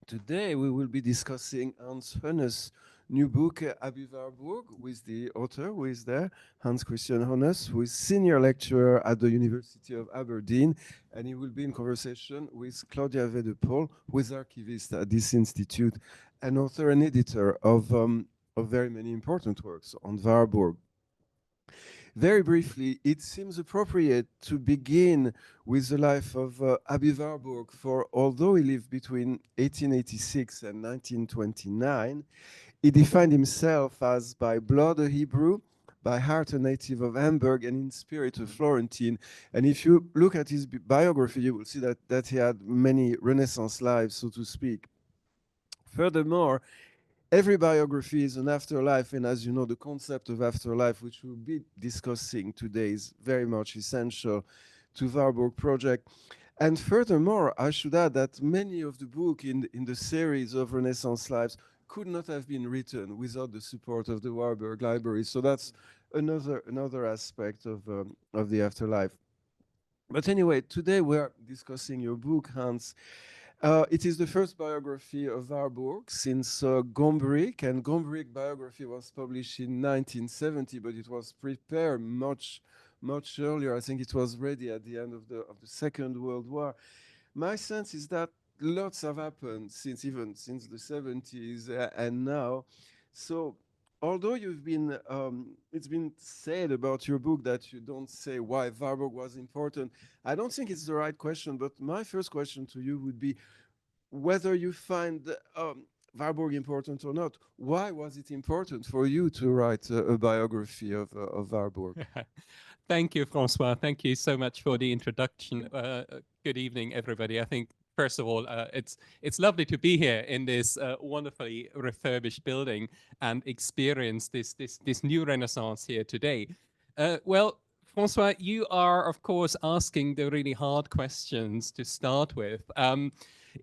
Today we will be discussing Hans Hönes' new book, Aby Warburg, with the author who is there, Hans Christian Hönes, who is senior lecturer at the University of Aberdeen, and he will be in conversation with Claudia Wedepohl, who is archivist at this institute, and author and editor of very many important works on Warburg. Very briefly, it seems appropriate to begin with the life of Aby Warburg, for although he lived between 1886 and 1929, he defined himself as by blood a Hebrew, by heart a native of Hamburg, and in spirit a Florentine. And if you look at his biography, you will see that he had many Renaissance lives, so to speak. Furthermore, every biography is an afterlife, and as you know, the concept of afterlife, which we'll be discussing today, is very much essential to Warburg project. And furthermore, I should add that many of the books in the series of Renaissance lives could not have been written without the support of the Warburg Library. So that's another aspect of the afterlife. But anyway, today we're discussing your book, Hans. It is the first biography of Warburg since Gombrich, and Gombrich biography was published in 1970, but it was prepared much earlier. I think it was ready at the end of the Second World War. My sense is that lots have happened since the 70s and now. So although it's been said about your book that you don't say why Warburg was important, I don't think it's the right question. But my first question to you would be whether you find Warburg important or not. Why was it important for you to write a biography of Warburg? Thank you, François. Thank you so much for the introduction. Good evening, everybody. I think, first of all, it's lovely to be here in this wonderfully refurbished building and experience this new Renaissance here today. Well, François, you are, of course, asking the really hard questions to start with.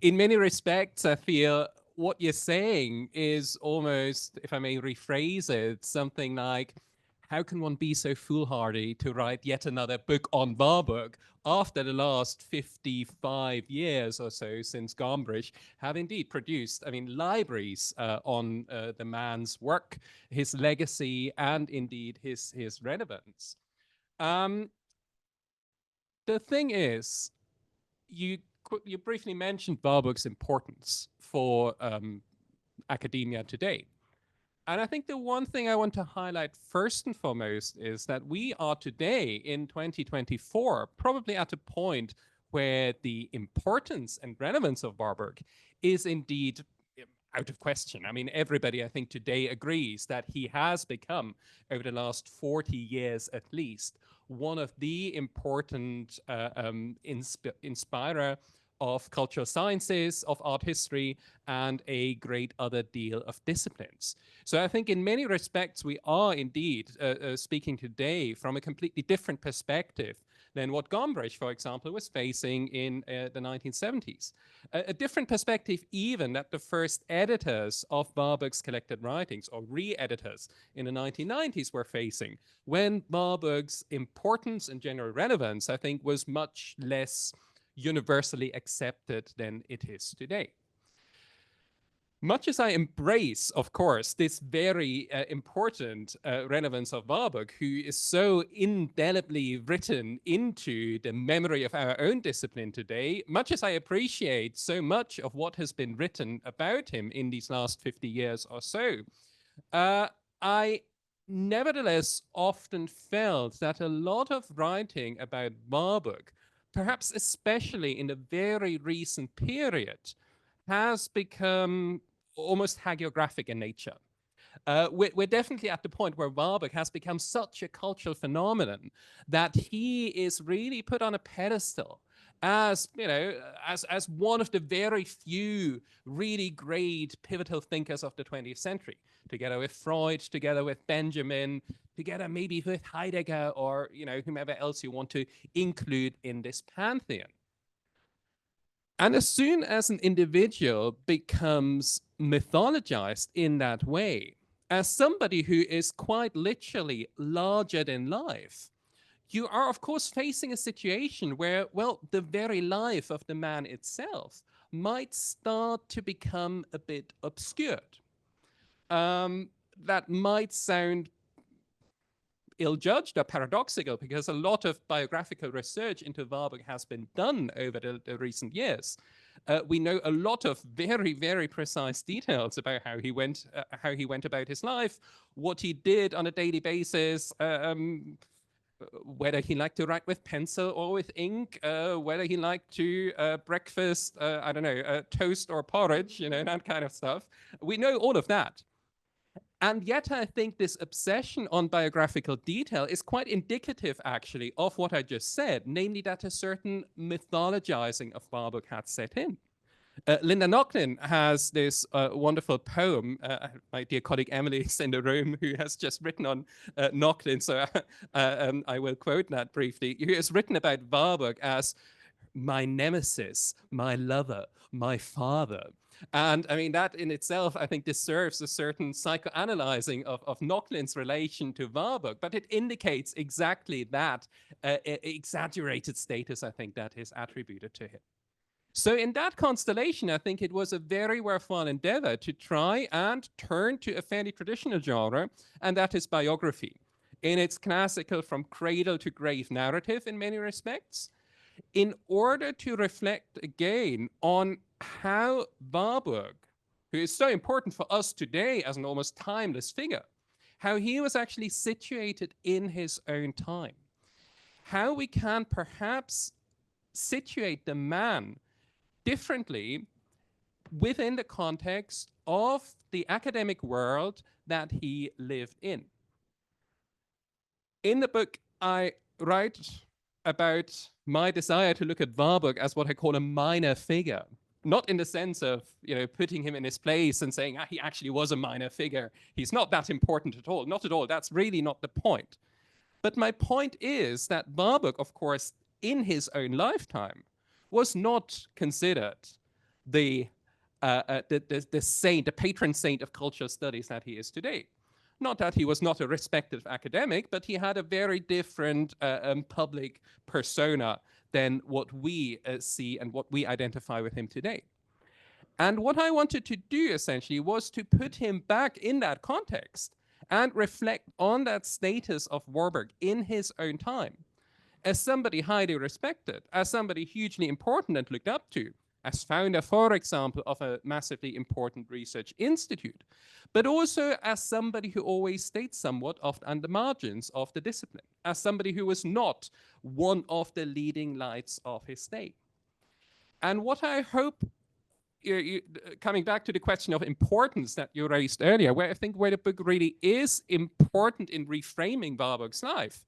In many respects, I feel what you're saying is almost, if I may rephrase it, something like, how can one be so foolhardy to write yet another book on Warburg after the last 55 years or so since Gombrich have indeed produced, I mean, libraries on the man's work, his legacy, and indeed his relevance. Um, the thing is, you you briefly mentioned Warburg's importance for academia today. And I think the one thing I want to highlight first and foremost is that we are today in 2024 probably at a point where the importance and relevance of Warburg is indeed out of question. I mean, everybody I think today agrees that he has become, over the last 40 years at least, one of the important inspirer of cultural sciences, of art history, and a great other deal of disciplines. So I think in many respects, we are indeed speaking today from a completely different perspective than what Gombrich, for example, was facing in the 1970s. A different perspective even that the first editors of Warburg's collected writings, or re-editors in the 1990s, were facing, when Warburg's importance and general relevance, I think, was much less universally accepted than it is today. Much as I embrace, of course, this very important relevance of Warburg, who is so indelibly written into the memory of our own discipline today, much as I appreciate so much of what has been written about him in these last 50 years or so, I nevertheless often felt that a lot of writing about Warburg, perhaps especially in the very recent period, has become almost hagiographic in nature. We're definitely at the point where Warburg has become such a cultural phenomenon that he is really put on a pedestal as, you know, as one of the very few really great pivotal thinkers of the 20th century, together with Freud, together with Benjamin, together maybe with Heidegger, or, you know, whomever else you want to include in this pantheon. And as soon as an individual becomes mythologized in that way, as somebody who is quite literally larger than life, you are, of course, facing a situation where, well, the very life of the man itself might start to become a bit obscured. That might sound ill-judged or paradoxical, because a lot of biographical research into Warburg has been done over the recent years. We know a lot of very, very precise details about how he went about his life, what he did on a daily basis, whether he liked to write with pencil or with ink, whether he liked to breakfast, I don't know, toast or porridge, that kind of stuff. We know all of that. And yet I think this obsession on biographical detail is quite indicative, actually, of what I just said, namely that a certain mythologizing of Warburg had set in. Linda Nochlin has this wonderful poem. My dear colleague Emily is in the room, who has just written on Nochlin, so I will quote that briefly. Who has written about Warburg as my nemesis, my lover, my father. And I mean, that in itself, I think, deserves a certain psychoanalyzing of Nochlin's relation to Warburg, but it indicates exactly that exaggerated status, I think, that is attributed to him. So in that constellation, I think it was a very worthwhile endeavor to try and turn to a fairly traditional genre, and that is biography, in its classical from cradle to grave narrative in many respects, in order to reflect again on how Warburg, who is so important for us today as an almost timeless figure, how he was actually situated in his own time, how we can perhaps situate the man differently within the context of the academic world that he lived in. In the book, I write about my desire to look at Warburg as what I call a minor figure, not in the sense of putting him in his place and saying he actually was a minor figure. He's not that important at all. Not at all. That's really not the point. But my point is that Warburg, of course, in his own lifetime, was not considered the saint, the patron saint of cultural studies that he is today. Not that he was not a respected academic, but he had a very different public persona than what we see and what we identify with him today. And what I wanted to do essentially was to put him back in that context and reflect on that status of Warburg in his own time as somebody highly respected, as somebody hugely important and looked up to, as founder, for example, of a massively important research institute, but also as somebody who always stayed somewhat on the margins of the discipline, as somebody who was not one of the leading lights of his day. And what I hope, coming back to the question of importance that you raised earlier, where I think where the book really is important in reframing Warburg's life,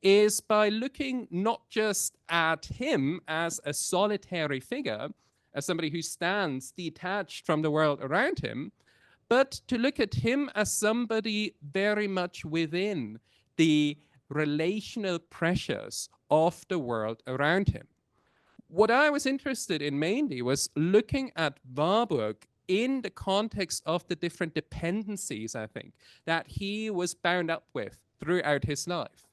is by looking not just at him as a solitary figure, as somebody who stands detached from the world around him, but to look at him as somebody very much within the relational pressures of the world around him. What I was interested in mainly was looking at Warburg in the context of the different dependencies, I think, that he was bound up with throughout his life.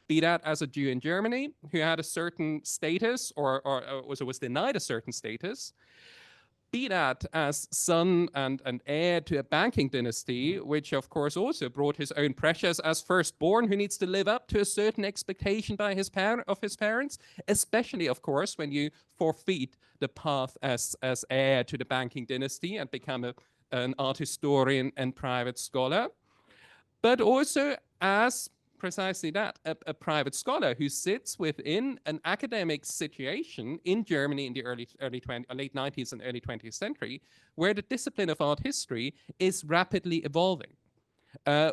Be that as a Jew in Germany who had a certain status or was denied a certain status, be that as son and heir to a banking dynasty, which of course also brought his own pressures as firstborn who needs to live up to a certain expectation by his parents, especially of course when you forfeit the path as heir to the banking dynasty and become an art historian and private scholar, but also as precisely that, a private scholar who sits within an academic situation in Germany in the late 19th and early 20th century, where the discipline of art history is rapidly evolving,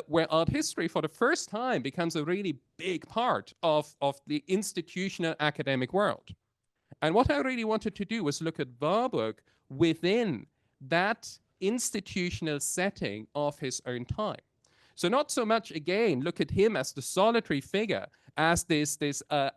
where art history for the first time becomes a really big part of the institutional academic world. And what I really wanted to do was look at Warburg within that institutional setting of his own time. So not so much, again, look at him as the solitary figure, as this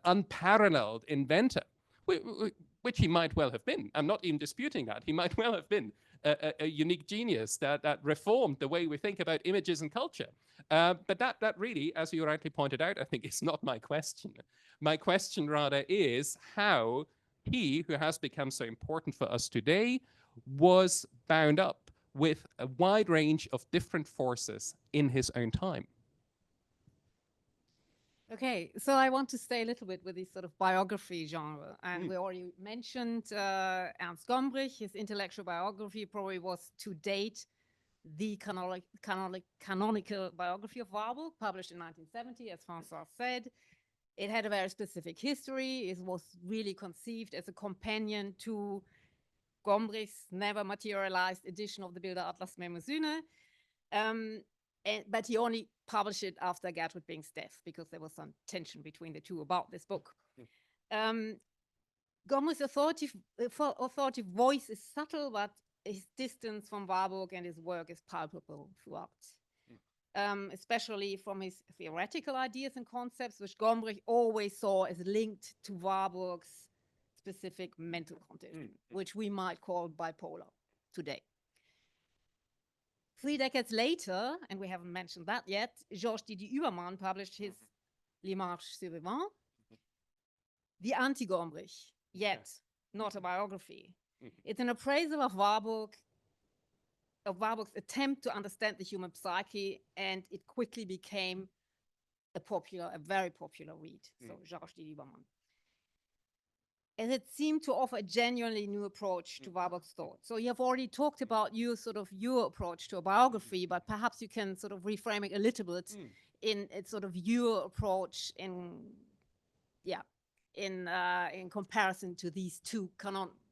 unparalleled inventor, which he might well have been. I'm not even disputing that. He might well have been a unique genius that reformed the way we think about images and culture. But that really, as you rightly pointed out, I think is not my question. My question rather is how he, who has become so important for us today, was bound up with a wide range of different forces in his own time. Okay, so I want to stay a little bit with this sort of biography genre. And we already mentioned Ernst Gombrich. His intellectual biography probably was to date the canonical biography of Warburg, published in 1970, as François said. It had a very specific history. It was really conceived as a companion to Gombrich's never materialized edition of the Bilder Atlas Mnemosyne. But he only published it after Gertrud Bing's death because there was some tension between the two about this book. Gombrich's authoritative voice is subtle, but his distance from Warburg and his work is palpable throughout. Especially from his theoretical ideas and concepts, which Gombrich always saw as linked to Warburg's specific mental condition, which we might call bipolar today. 3 decades later, and we haven't mentioned that yet, Georges Didier Übermann published his L'image survivante, the anti-Gombrich, yet not a biography. It's an appraisal of Warburg's attempt to understand the human psyche, and it quickly became a very popular read. So Georges Didier Übermann. And it seemed to offer a genuinely new approach to Warburg's thought. So you have already talked about your approach to a biography, but perhaps you can sort of reframe it a little bit in sort of your approach in comparison to these two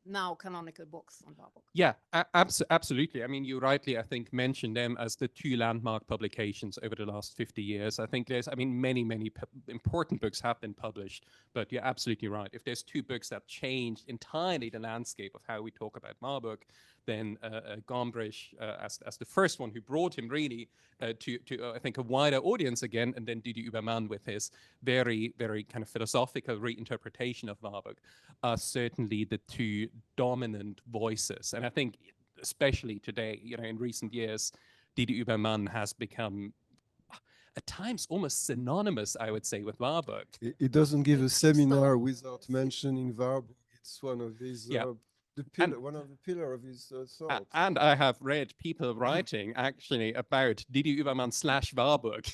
now canonical books on Warburg. Yeah, absolutely. I mean, you rightly, I think, mentioned them as the two landmark publications over the last 50 years. I think many important books have been published, but you're absolutely right. If there's two books that changed entirely the landscape of how we talk about Warburg, then Gombrich as the first one who brought him really to I think, a wider audience again, and then Didier Übermann with his very, very kind of philosophical reinterpretation of Warburg are certainly the two dominant voices. And I think especially today, in recent years, Didier Übermann has become at times almost synonymous, I would say, with Warburg. It doesn't give a seminar without mentioning Warburg. It's one of his one of the pillars of his thought. And I have read people writing actually about Didier Übermann / Warburg,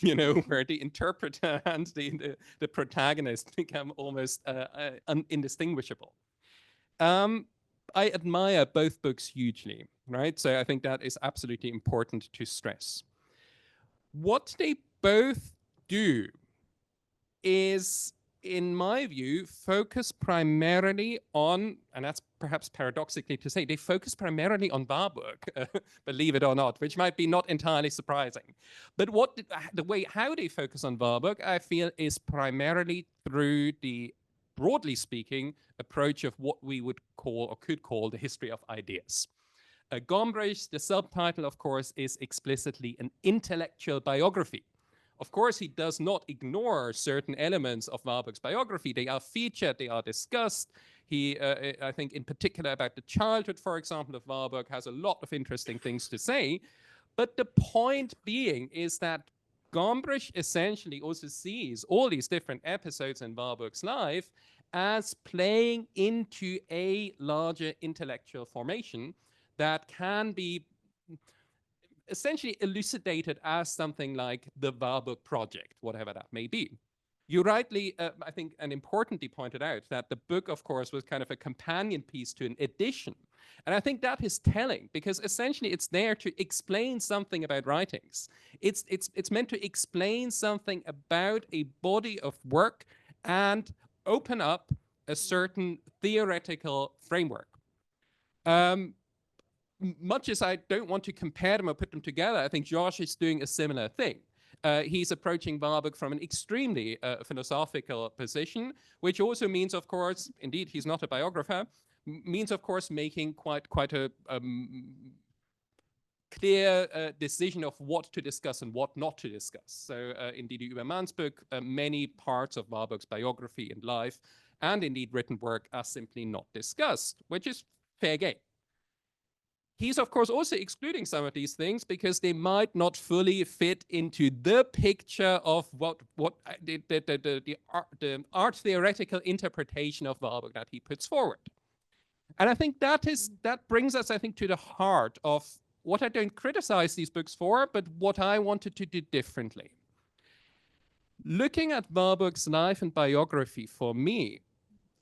where the interpreter and the protagonist become almost indistinguishable. I admire both books hugely, right? So I think that is absolutely important to stress. What they both do is, in my view, focus primarily on, and that's perhaps paradoxically to say, they focus primarily on Warburg, believe it or not, which might be not entirely surprising. But how they focus on Warburg, I feel, is primarily through the, broadly speaking, approach of what we would call or could call the history of ideas. Gombrich, the subtitle, of course, is explicitly an intellectual biography. Of course, he does not ignore certain elements of Warburg's biography. They are featured, they are discussed. He, I think in particular about the childhood, for example, of Warburg, has a lot of interesting things to say. But the point being is that Gombrich essentially also sees all these different episodes in Warburg's life as playing into a larger intellectual formation that can be essentially elucidated as something like the Warburg Project, whatever that may be. You rightly, I think, and importantly pointed out that the book, of course, was kind of a companion piece to an edition. And I think that is telling, because essentially it's there to explain something about writings. It's meant to explain something about a body of work and open up a certain theoretical framework. Much as I don't want to compare them or put them together, I think Georges is doing a similar thing. He's approaching Warburg from an extremely philosophical position, which also means, of course, indeed, he's not a biographer, means, of course, making quite a clear decision of what to discuss and what not to discuss. So in Didier Übermann's book, many parts of Warburg's biography and life, and indeed written work, are simply not discussed, which is fair game. He's, of course, also excluding some of these things because they might not fully fit into the picture of what the art theoretical interpretation of Warburg that he puts forward. And I think that brings us, I think, to the heart of what I don't criticize these books for, but what I wanted to do differently. Looking at Warburg's life and biography for me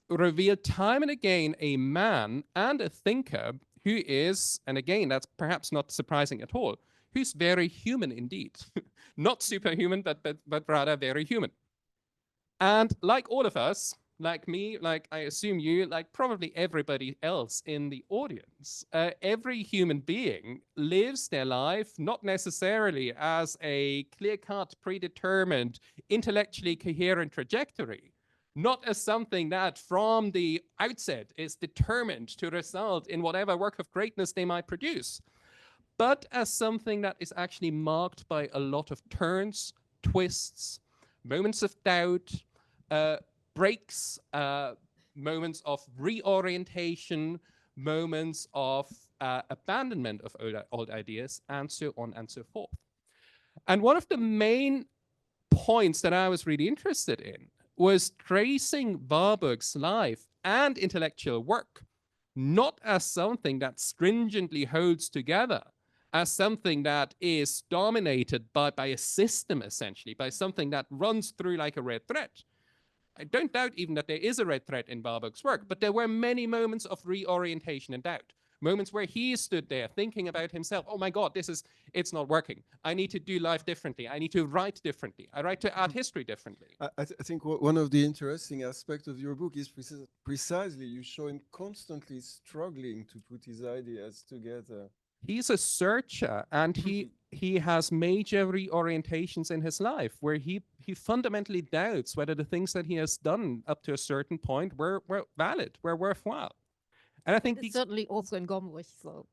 revealed time and again a man and a thinker who is, and again, that's perhaps not surprising at all, who's very human indeed. Not superhuman, but rather very human. And like all of us, like me, like I assume you, like probably everybody else in the audience, every human being lives their life not necessarily as a clear-cut, predetermined, intellectually coherent trajectory, not as something that from the outset is determined to result in whatever work of greatness they might produce, but as something that is actually marked by a lot of turns, twists, moments of doubt, breaks, moments of reorientation, moments of abandonment of old ideas, and so on and so forth. And one of the main points that I was really interested in was tracing Warburg's life and intellectual work, not as something that stringently holds together, as something that is dominated by a system, essentially, by something that runs through like a red thread. I don't doubt even that there is a red thread in Warburg's work, but there were many moments of reorientation and doubt. Moments where he stood there thinking about himself, oh my God, it's not working. I need to do life differently. I need to write differently. I write to art history differently. I think one of the interesting aspects of your book is precisely you show him constantly struggling to put his ideas together. He's a searcher, and he has major reorientations in his life where he fundamentally doubts whether the things that he has done up to a certain point were valid, were worthwhile. And I think it's certainly also in Gombrich, so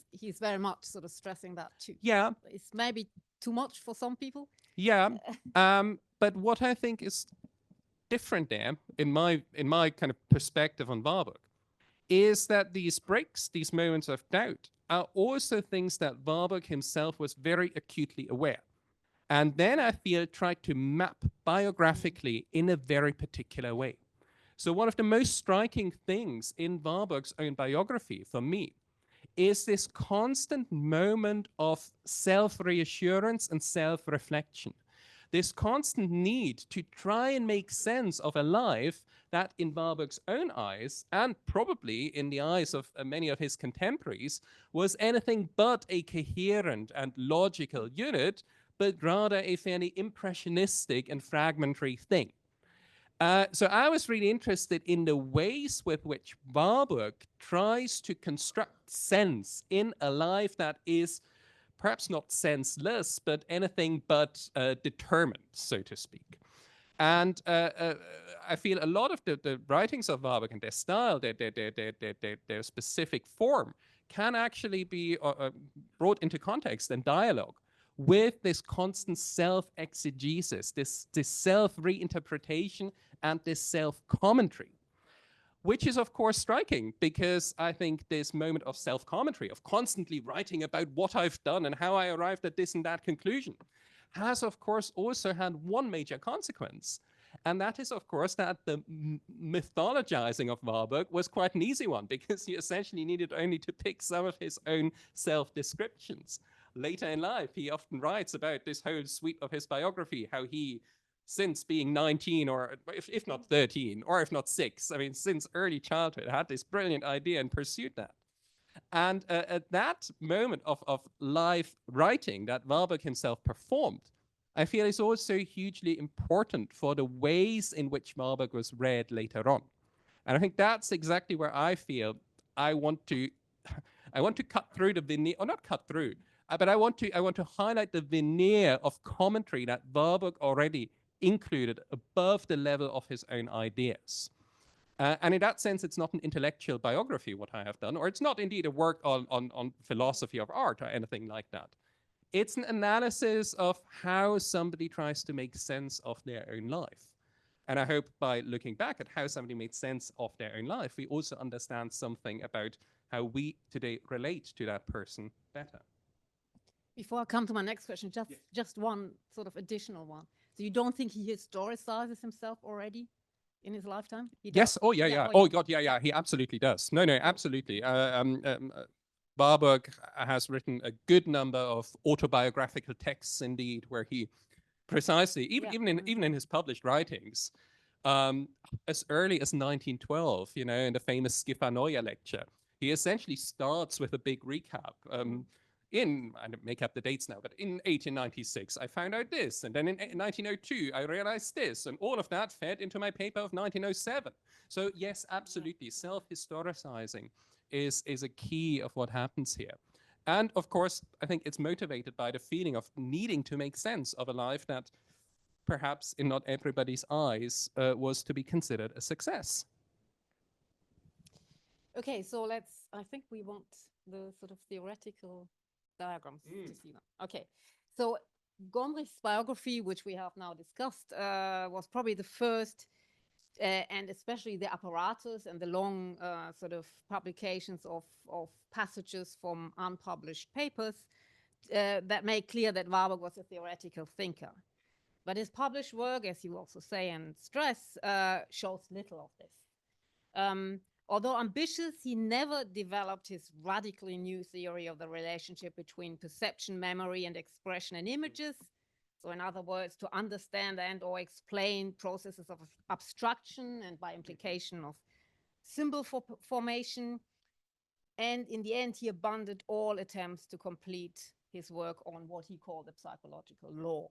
he's very much sort of stressing that too. Yeah. It's maybe too much for some people. Yeah. But what I think is different there, in my kind of perspective on Warburg, is that these breaks, these moments of doubt, are also things that Warburg himself was very acutely aware. And then I feel tried to map biographically in a very particular way. So one of the most striking things in Warburg's own biography for me is this constant moment of self-reassurance and self-reflection. This constant need to try and make sense of a life that in Warburg's own eyes, and probably in the eyes of many of his contemporaries, was anything but a coherent and logical unit, but rather a fairly impressionistic and fragmentary thing. So I was really interested in the ways with which Warburg tries to construct sense in a life that is perhaps not senseless, but anything but determined, so to speak. And I feel a lot of the writings of Warburg and their style, their specific form, can actually be brought into context and dialogue with this constant self-exegesis, this self-reinterpretation and this self-commentary, which is, of course, striking because I think this moment of self-commentary, of constantly writing about what I've done and how I arrived at this and that conclusion, has, of course, also had one major consequence. And that is, of course, that the mythologizing of Warburg was quite an easy one because he essentially needed only to pick some of his own self-descriptions. Later in life, he often writes about this whole sweep of his biography, how he, since being 19 or if not 13 or if not 6, I mean, since early childhood, had this brilliant idea and pursued that. And at that moment of live writing that Warburg himself performed, I feel is also hugely important for the ways in which Warburg was read later on. And I think that's exactly where I feel I want to cut through the veneer, or not cut through, but I want to highlight the veneer of commentary that Warburg already included above the level of his own ideas. And in that sense, it's not an intellectual biography, what I have done, or it's not indeed a work on philosophy of art or anything like that. It's an analysis of how somebody tries to make sense of their own life. And I hope by looking back at how somebody made sense of their own life, we also understand something about how we today relate to that person better. Before I come to my next question, just one sort of additional one. So you don't think he historicizes himself already? in his lifetime? He Yes. does. Oh, yeah, yeah. Oh, God, yeah, yeah. He absolutely does. No, no, absolutely. Warburg has written a good number of autobiographical texts, indeed, where he precisely, even in his published writings, as early as 1912, you know, in the famous Schifanoia lecture, he essentially starts with a big recap. I don't make up the dates now, but in 1896, I found out this. And then in 1902, I realized this. And all of that fed into my paper of 1907. So yes, absolutely, self-historicizing is a key of what happens here. And of course, I think it's motivated by the feeling of needing to make sense of a life that perhaps in not everybody's eyes was to be considered a success. Okay, so I think we want the sort of theoretical diagrams to see them. Okay, so Gombrich's biography, which we have now discussed, was probably the first, and especially the apparatus and the long sort of publications of passages from unpublished papers that make clear that Warburg was a theoretical thinker. But his published work, as you also say and stress, shows little of this. Although ambitious, he never developed his radically new theory of the relationship between perception, memory, and expression in images. So in other words, to understand and or explain processes of abstraction and by implication of symbol formation. And in the end, he abandoned all attempts to complete his work on what he called the psychological law.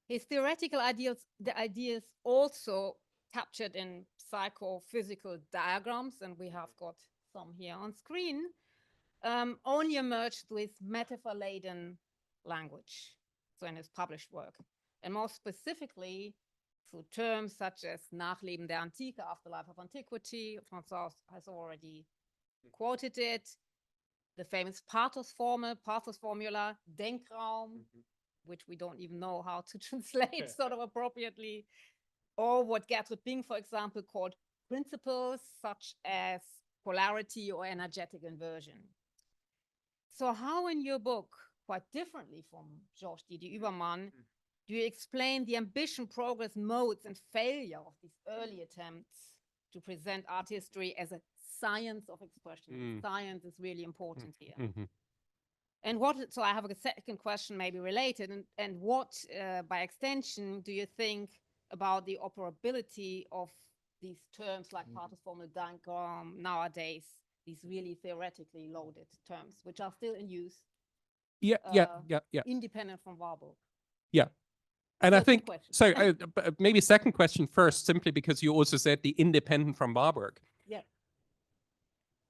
His theoretical the ideas also captured in psychophysical diagrams, and we have got some here on screen, only emerged with metaphor-laden language, so in his published work. And more specifically, through terms such as Nachleben der Antike, afterlife of antiquity, François has already quoted it, the famous pathos formula, Denkraum, which we don't even know how to translate sort of appropriately, or what Gertrude Bing, for example, called principles such as polarity or energetic inversion. So how in your book, quite differently from Georges Didier Übermann, do you explain the ambition, progress, modes, and failure of these early attempts to present art history as a science of expression? Science is really important here. And so I have a second question maybe related, and what, by extension, do you think about the operability of these terms like pathos formula, Denkraum nowadays, these really theoretically loaded terms, which are still in use? Independent from Warburg. Yeah. And I think, so question. maybe second question first, simply because you also said the independent from Warburg. Yeah.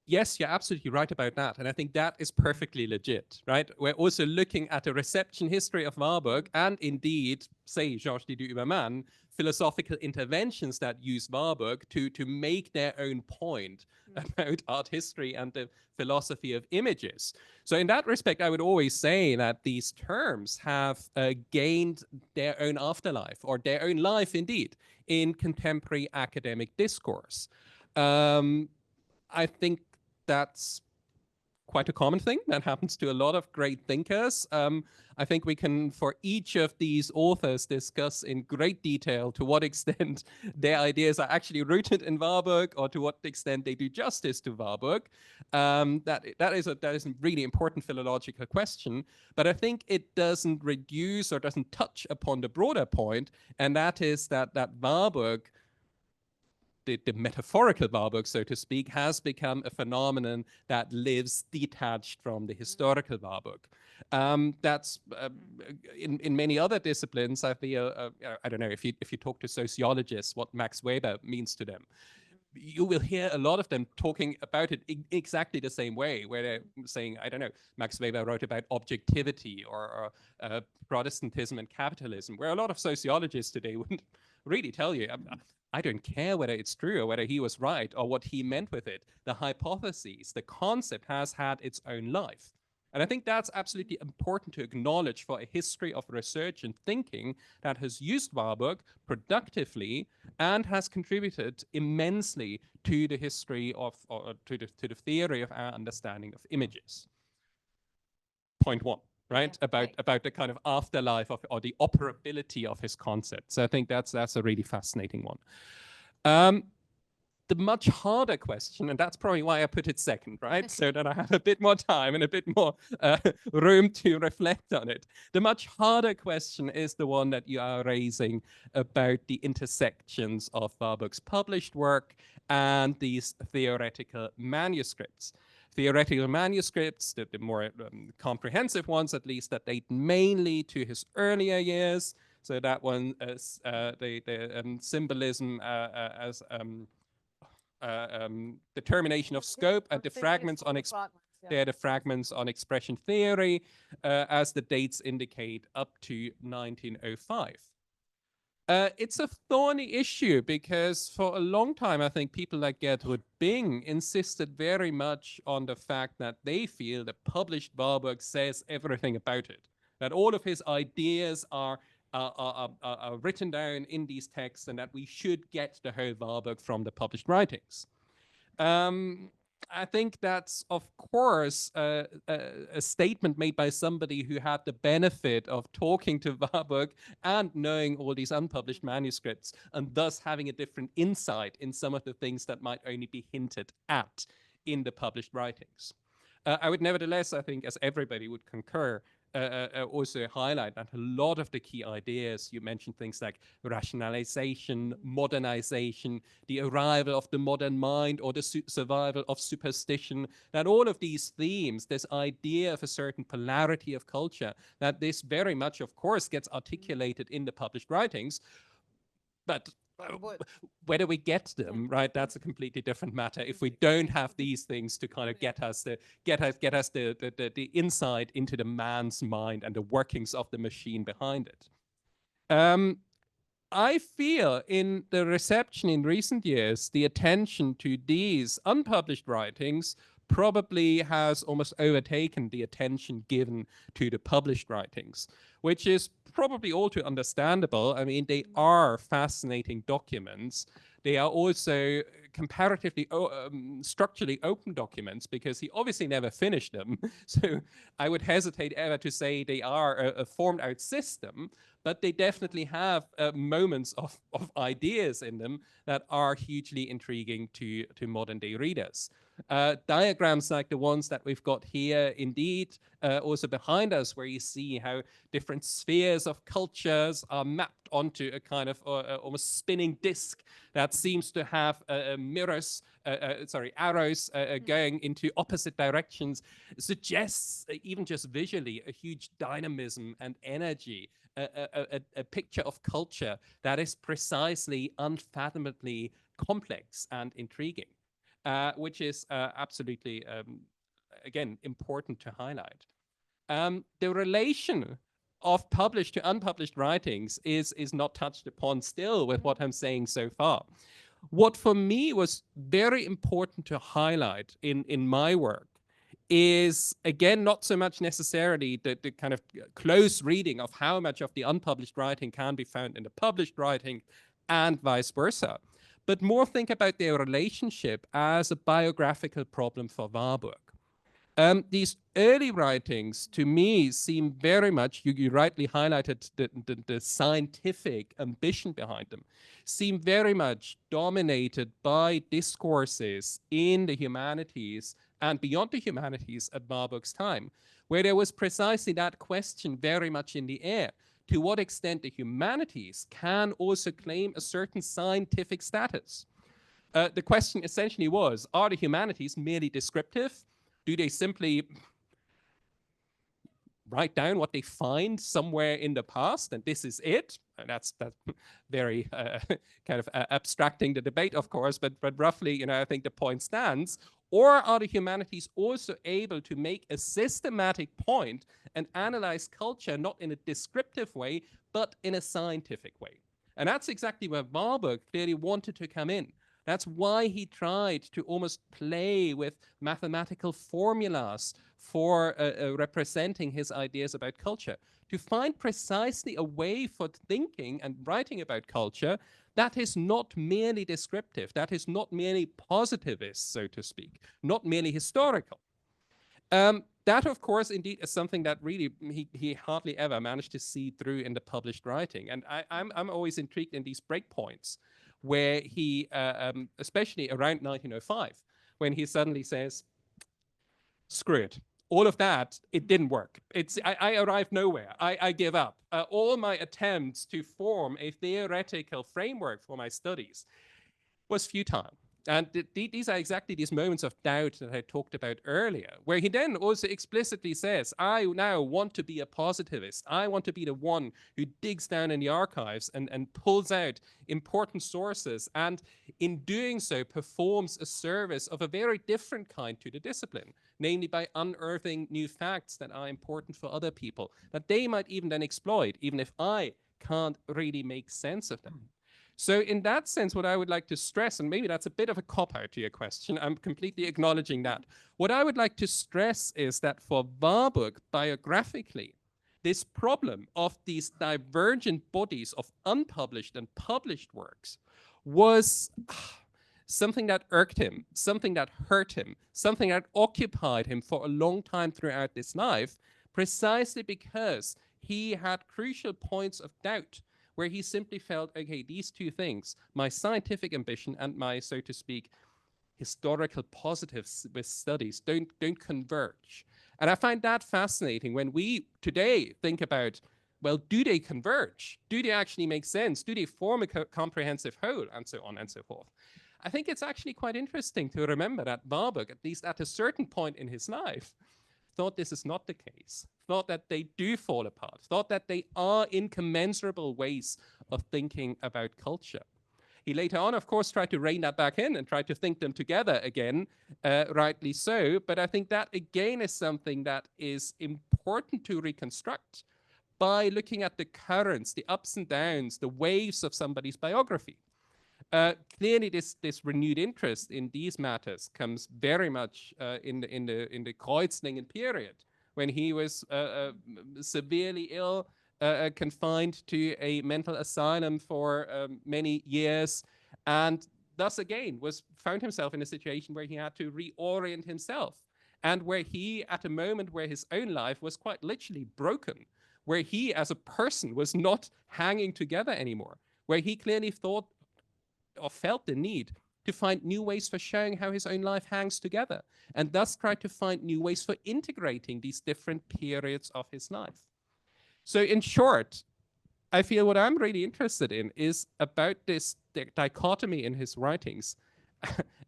Yes, you're absolutely right about that. And I think that is perfectly legit, right? We're also looking at a reception history of Warburg and indeed, say, Georges Didier Übermann, philosophical interventions that use Warburg to make their own point about art history and the philosophy of images. So in that respect, I would always say that these terms have gained their own afterlife, or their own life indeed, in contemporary academic discourse. I think that's quite a common thing that happens to a lot of great thinkers. I think we can, for each of these authors, discuss in great detail to what extent their ideas are actually rooted in Warburg, or to what extent they do justice to Warburg. That is a really important philological question, but I think it doesn't reduce or doesn't touch upon the broader point, and that is that Warburg, the metaphorical Warburg, so to speak, has become a phenomenon that lives detached from the historical Warburg. That's in many other disciplines. I feel, I don't know, if you talk to sociologists, what Max Weber means to them, you will hear a lot of them talking about it exactly the same way, where they're saying, I don't know, Max Weber wrote about objectivity or Protestantism and capitalism, where a lot of sociologists today wouldn't really tell you, I don't care whether it's true or whether he was right or what he meant with it. The hypotheses, the concept has had its own life. And I think that's absolutely important to acknowledge for a history of research and thinking that has used Warburg productively and has contributed immensely to the history of, or to the theory of our understanding of images. Point one, right? About the kind of afterlife of, or the operability of his concepts. So I think that's a really fascinating one. The much harder question, and that's probably why I put it second, right? So that I have a bit more time and a bit more room to reflect on it. The much harder question is the one that you are raising about the intersections of Warburg's published work and these theoretical manuscripts. Theoretical manuscripts, the more comprehensive ones at least, that date mainly to his earlier years. So that one is the symbolism as determination of scope and the fragments on they're the fragments on expression theory, as the dates indicate, up to 1905. It's a thorny issue because for a long time, I think people like Gertrud Bing insisted very much on the fact that they feel that published Warburg says everything about it, that all of his ideas are written down in these texts and that we should get the whole Warburg from the published writings. I think that's, of course, a statement made by somebody who had the benefit of talking to Warburg and knowing all these unpublished manuscripts, and thus having a different insight in some of the things that might only be hinted at in the published writings. I would nevertheless, I think, as everybody would concur, also highlight that a lot of the key ideas, you mentioned things like rationalization, modernization, the arrival of the modern mind or the survival of superstition, that all of these themes, this idea of a certain polarity of culture, that this very much, of course, gets articulated in the published writings, but whether we get them, right, that's a completely different matter if we don't have these things to kind of get us the insight into the man's mind and the workings of the machine behind it. I feel in the reception in recent years, the attention to these unpublished writings probably has almost overtaken the attention given to the published writings, which is probably all too understandable. I mean, they are fascinating documents. They are also comparatively structurally open documents because he obviously never finished them. So I would hesitate ever to say they are a formed out system, but they definitely have moments of ideas in them that are hugely intriguing to modern day readers. Diagrams like the ones that we've got here, indeed, also behind us, where you see how different spheres of cultures are mapped onto a kind of almost spinning disc that seems to have arrows going into opposite directions, suggests, even just visually, a huge dynamism and energy, a picture of culture that is precisely unfathomably complex and intriguing. Which is absolutely, again, important to highlight. The relation of published to unpublished writings is not touched upon still with what I'm saying so far. What for me was very important to highlight in my work is, again, not so much necessarily the kind of close reading of how much of the unpublished writing can be found in the published writing and vice versa, but more think about their relationship as a biographical problem for Warburg. These early writings, to me, seem very much, you rightly highlighted the scientific ambition behind them, seem very much dominated by discourses in the humanities and beyond the humanities at Warburg's time, where there was precisely that question very much in the air. To what extent the humanities can also claim a certain scientific status. The question essentially was, are the humanities merely descriptive? Do they simply write down what they find somewhere in the past and this is it? And that's very kind of abstracting the debate, of course, but roughly, I think the point stands. Or are the humanities also able to make a systematic point and analyze culture not in a descriptive way, but in a scientific way? And that's exactly where Warburg clearly wanted to come in. That's why he tried to almost play with mathematical formulas for representing his ideas about culture, to find precisely a way for thinking and writing about culture that is not merely descriptive, that is not merely positivist, so to speak, not merely historical. That, of course, indeed is something that really he hardly ever managed to see through in the published writing. And I'm always intrigued in these breakpoints where he, especially around 1905, when he suddenly says, screw it. All of that, it didn't work. I arrived nowhere. I give up. All my attempts to form a theoretical framework for my studies was futile. And these are exactly these moments of doubt that I talked about earlier, where he then also explicitly says, I now want to be a positivist. I want to be the one who digs down in the archives and pulls out important sources, and in doing so performs a service of a very different kind to the discipline, namely by unearthing new facts that are important for other people, that they might even then exploit, even if I can't really make sense of them. So in that sense, what I would like to stress, and maybe that's a bit of a cop-out to your question, I'm completely acknowledging that. What I would like to stress is that for Warburg, biographically, this problem of these divergent bodies of unpublished and published works was something that irked him, something that hurt him, something that occupied him for a long time throughout his life, precisely because he had crucial points of doubt where he simply felt, okay, these two things, my scientific ambition and my, so to speak, historical positives with studies don't converge. And I find that fascinating when we today think about, well, do they converge? Do they actually make sense? Do they form a comprehensive whole? And so on and so forth. I think it's actually quite interesting to remember that Warburg, at least at a certain point in his life, thought this is not the case, thought that they do fall apart, thought that they are incommensurable ways of thinking about culture. He later on, of course, tried to rein that back in and tried to think them together again, rightly so. But I think that, again, is something that is important to reconstruct by looking at the currents, the ups and downs, the waves of somebody's biography. Clearly, this renewed interest in these matters comes very much in the Kreuzlingen period, when he was severely ill, confined to a mental asylum for many years, and thus again found himself in a situation where he had to reorient himself, and where he, at a moment where his own life was quite literally broken, where he as a person was not hanging together anymore, where he clearly thought or felt the need to find new ways for showing how his own life hangs together, and thus tried to find new ways for integrating these different periods of his life. So in short, I feel what I'm really interested in is about this dichotomy in his writings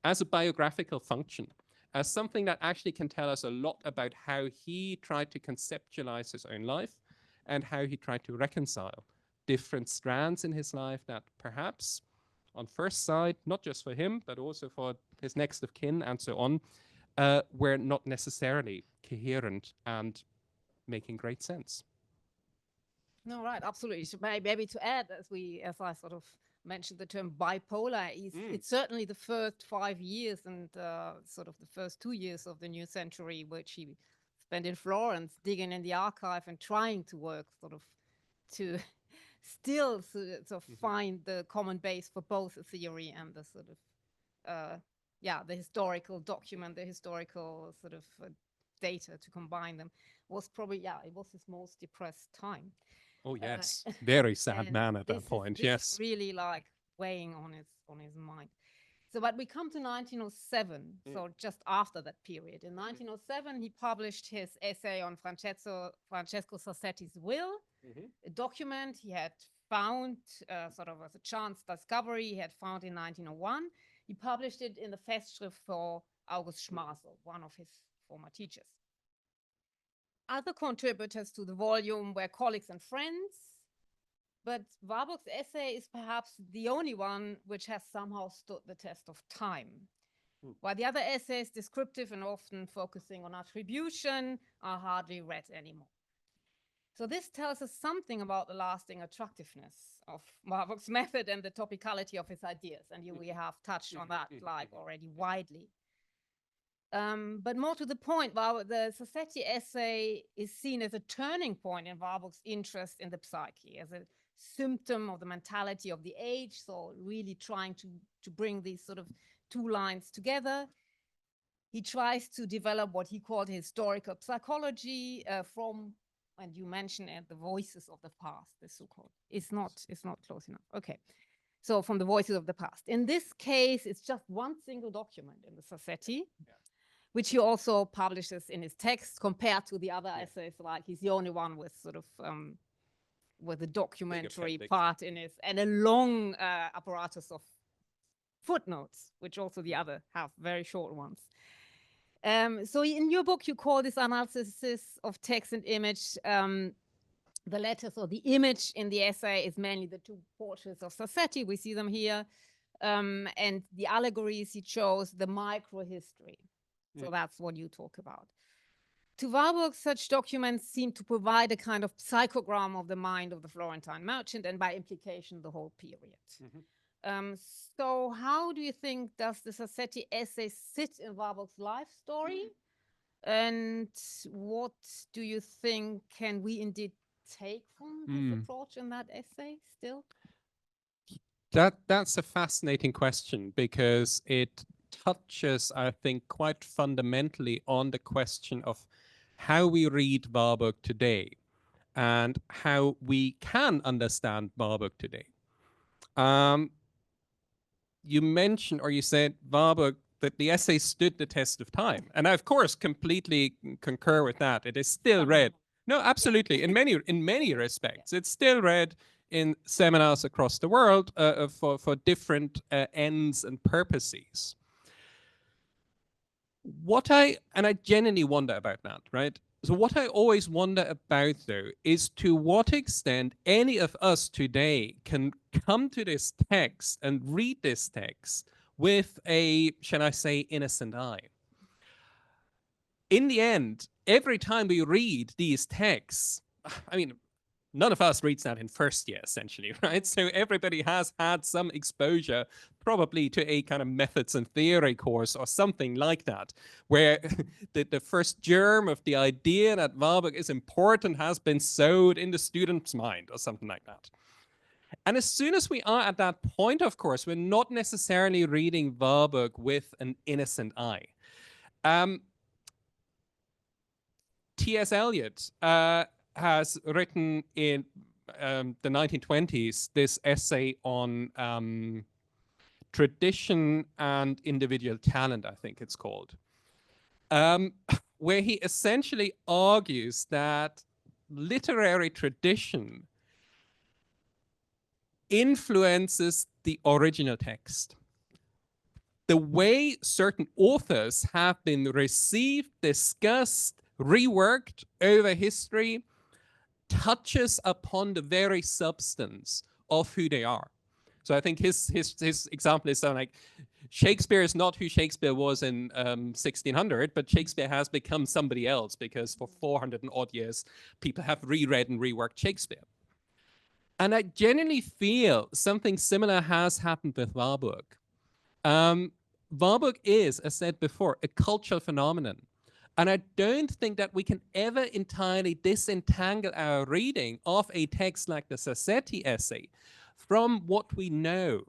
as a biographical function, as something that actually can tell us a lot about how he tried to conceptualize his own life and how he tried to reconcile different strands in his life that perhaps on first sight, not just for him, but also for his next of kin and so on, were not necessarily coherent and making great sense. No, right, absolutely. So maybe to add, as I sort of mentioned the term bipolar, it's certainly the first 5 years and sort of the first 2 years of the new century, which he spent in Florence, digging in the archive and trying to work sort of to still sort of find the common base for both the theory and the sort of, the historical document, the historical sort of data to combine them, was probably, it was his most depressed time. Oh, yes. Very sad man at that point. Yes. Is really like weighing on his mind. So, but we come to 1907, so just after that period. In 1907, he published his essay on Francesco Sassetti's will, a document he had found sort of as a chance discovery he had found in 1901. He published it in the Festschrift for August Schmasel, one of his former teachers. Other contributors to the volume were colleagues and friends, but Warburg's essay is perhaps the only one which has somehow stood the test of time. While the other essays, descriptive and often focusing on attribution, are hardly read anymore. So this tells us something about the lasting attractiveness of Warburg's method and the topicality of his ideas, and we have touched on that like already widely. But more to the point, the Sassetti essay is seen as a turning point in Warburg's interest in the psyche, as a symptom of the mentality of the age, so really trying to bring these sort of two lines together. he tries to develop what he called historical psychology from, and you mentioned it, the voices of the past, the so-called. It's not close enough. Okay. So from the voices of the past. In this case, it's just one single document in the Sassetti, which he also publishes in his text compared to the other essays. Like he's the only one with sort of with a documentary part in it and a long apparatus of footnotes, which also the other have very short ones. So in your book, you call this analysis of text and image the letters or the image in the essay is mainly the two portraits of Sassetti. We see them here. And the allegories he chose, the microhistory. So that's what you talk about. To Warburg, such documents seem to provide a kind of psychogram of the mind of the Florentine merchant and by implication the whole period. So how do you think does the Sassetti essay sit in Warburg's life story? And what do you think can we indeed take from his approach in that essay still? That's a fascinating question because it touches, I think, quite fundamentally on the question of how we read Warburg today and how we can understand Warburg today. You mentioned, or you said, Warburg, that the essay stood the test of time. And I, of course, completely concur with that. It is still read. No, absolutely. In many respects, it's still read in seminars across the world for different ends and purposes. And I genuinely wonder about that, right? So what I always wonder about, though, is to what extent any of us today can come to this text and read this text with a, shall I say, innocent eye. In the end, every time we read these texts, I mean, none of us reads that in first year, essentially, right? So everybody has had some exposure probably to a kind of methods and theory course or something like that, where the first germ of the idea that Warburg is important has been sowed in the student's mind or something like that. And as soon as we are at that point, of course, we're not necessarily reading Warburg with an innocent eye. T.S. Eliot has written in the 1920s this essay on tradition and individual talent, I think it's called, where he essentially argues that literary tradition influences the original text. The way certain authors have been received, discussed, reworked over history touches upon the very substance of who they are. So I think his example is something like Shakespeare is not who Shakespeare was in 1600, but Shakespeare has become somebody else because for 400 and odd years, people have reread and reworked Shakespeare. And I genuinely feel something similar has happened with Warburg. Warburg is, as said before, a cultural phenomenon. And I don't think that we can ever entirely disentangle our reading of a text like the Sassetti essay from what we know.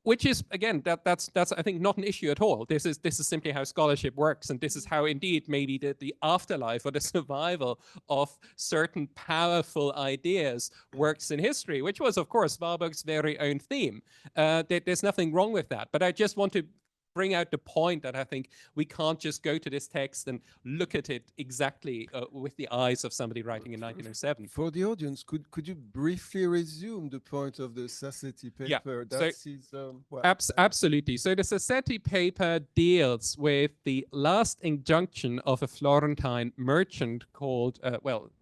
Which is, again, that's I think not an issue at all. This is simply how scholarship works, and this is how indeed maybe the afterlife or the survival of certain powerful ideas works in history, which was, of course, Warburg's very own theme. There's nothing wrong with that, but I just want to bring out the point that I think we can't just go to this text and look at it exactly with the eyes of somebody writing in 1907. For the audience, could you briefly resume the point of the Sassetti paper? Yeah, That's his, absolutely. So the Sassetti paper deals with the last injunction of a Florentine merchant called,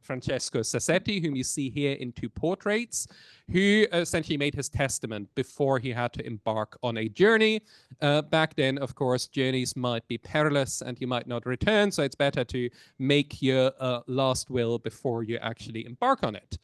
Francesco Sassetti, whom you see here in two portraits, who essentially made his testament before he had to embark on a journey. Back then, of course, journeys might be perilous and you might not return, so it's better to make your last will before you actually embark on it.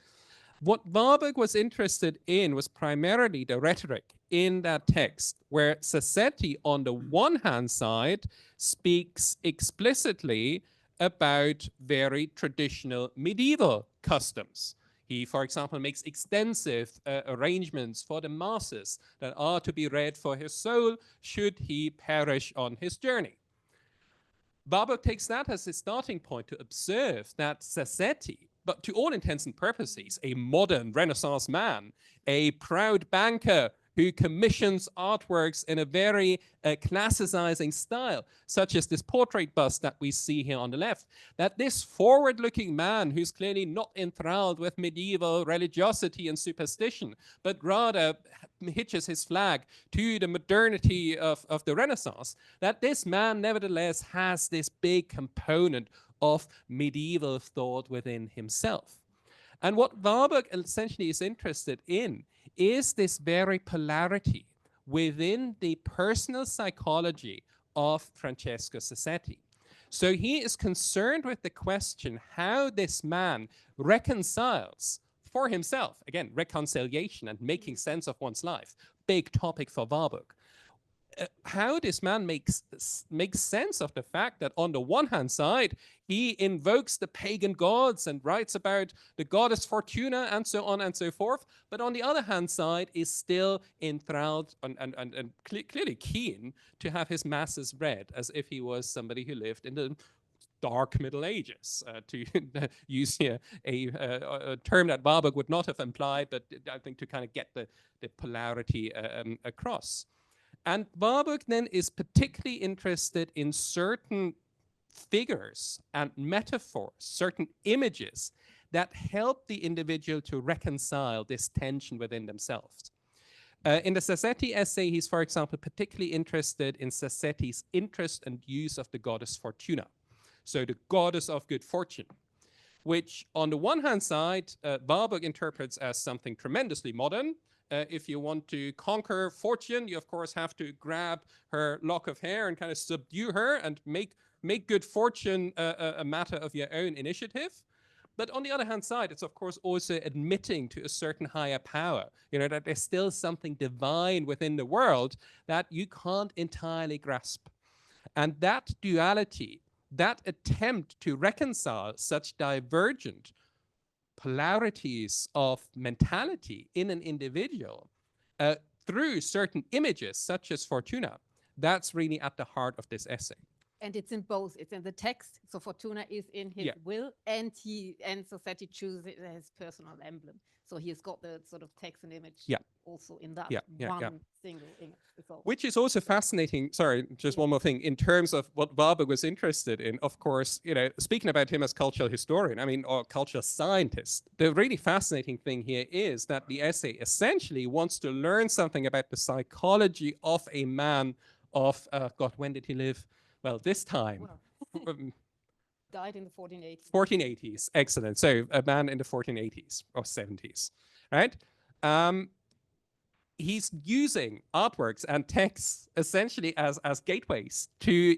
What Warburg was interested in was primarily the rhetoric in that text, where Sassetti, on the one hand side, speaks explicitly about very traditional medieval customs. He, for example, makes extensive arrangements for the masses that are to be read for his soul should he perish on his journey. Warburg takes that as his starting point to observe that Sassetti, but to all intents and purposes, a modern Renaissance man, a proud banker who commissions artworks in a very classicizing style, such as this portrait bust that we see here on the left, that this forward-looking man who's clearly not enthralled with medieval religiosity and superstition, but rather hitches his flag to the modernity of the Renaissance, that this man nevertheless has this big component of medieval thought within himself. And what Warburg essentially is interested in is this very polarity within the personal psychology of Francesco Sassetti. So he is concerned with the question how this man reconciles for himself, again, reconciliation and making sense of one's life, big topic for Warburg. How this man makes sense of the fact that on the one hand side, he invokes the pagan gods and writes about the goddess Fortuna and so on and so forth, but on the other hand side is still enthralled and clearly keen to have his masses read as if he was somebody who lived in the dark Middle Ages, to use here a term that Warburg would not have implied, but I think to kind of get the polarity across. And Warburg then is particularly interested in certain figures and metaphors, certain images that help the individual to reconcile this tension within themselves. In the Sassetti essay, he's, for example, particularly interested in Sassetti's interest and use of the goddess Fortuna. So the goddess of good fortune, which on the one hand side, Warburg interprets as something tremendously modern. If you want to conquer fortune, you of course have to grab her lock of hair and kind of subdue her and make good fortune a matter of your own initiative. But on the other hand side, it's of course also admitting to a certain higher power, that there's still something divine within the world that you can't entirely grasp. And that duality, that attempt to reconcile such divergent polarities of mentality in an individual through certain images such as Fortuna, that's really at the heart of this essay. And it's in both. It's in the text. So Fortuna is in his will, and Sassetti chooses it as his personal emblem. So he's got the sort of text and image also in that one single image. Which is also fascinating. Sorry, just one more thing. In terms of what Warburg was interested in, of course, speaking about him as cultural historian, or cultural scientist, the really fascinating thing here is that the essay essentially wants to learn something about the psychology of a man of, God, when did he live? Well, this time. Well, died in the 1480s. 1480s, excellent. So a man in the 1480s or 70s, right? He's using artworks and texts essentially as gateways to